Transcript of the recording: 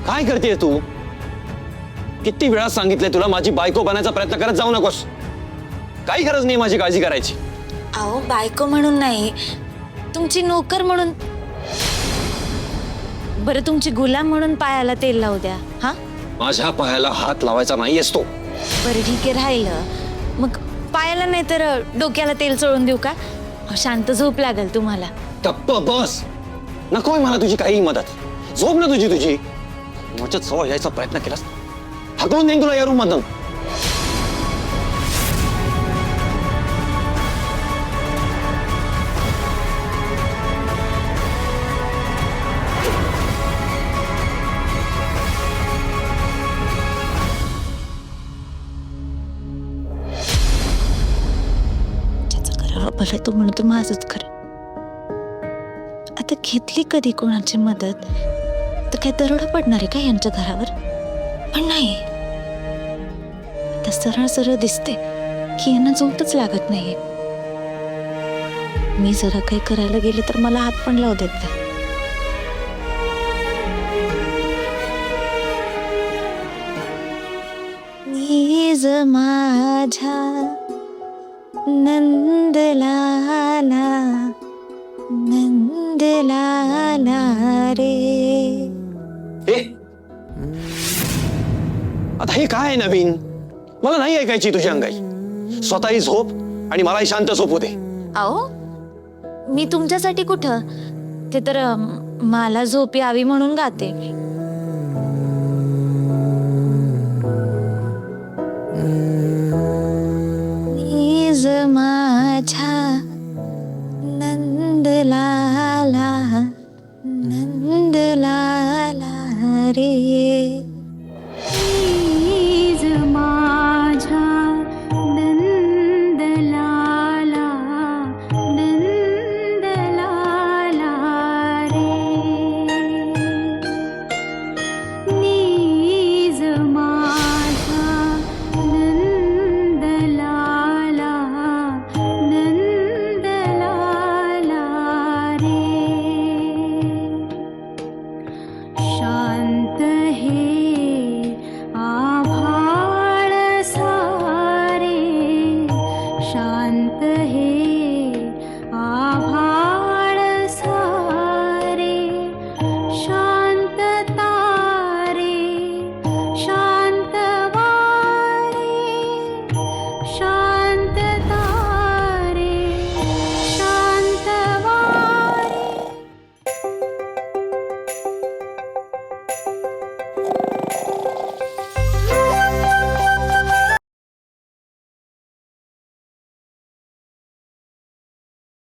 काय करतेय तू? किती वेळा सांगितलंय तुला माझी बायको बनायचा प्रयत्न करत जाऊ नकोस. काही गरज नाही माझी काळजी करायची. अहो बायको म्हणून नाही, तुमची नोकर म्हणून. बरं तुमची गुलाम म्हणून पायाला तेल लावू द्या. हा, माझ्या पायाला हात लावायचा नाहीयेस तो. बरं ठीक आहे, राहिलं मग पायाला नाही तर डोक्याला तेल चोळून देऊ का? शांत झोप लागेल तुम्हाला. गप्प बस. नकोय मला तुझी काही मदत. झोप ना तुझी. माझ्या जवळ यायचा प्रयत्न केलास हकलून देईन तुला या रूम मधून. भले तू म्हणतो माझंच खरं. आता घेतली कधी कोणाची मदत तर काय दरोडा पडणार आहे का यांच्या घरावर? पण नाही, आता सरळ सरळ दिसते की यांना झोपच लागत नाहीये. मी जरा काही करायला गेले तर मला हात पण लावू देत नाही. नीज माझ्या नंदलाला नंदलाला रे. आता हे काय आहे नवीन? मला नाही ऐकायची तुझी अंगाई. स्वतःही झोप आणि मलाही शांत झोपू दे. अहो मी तुमच्यासाठी कुठं, ते तर मला झोप यावी म्हणून गाते.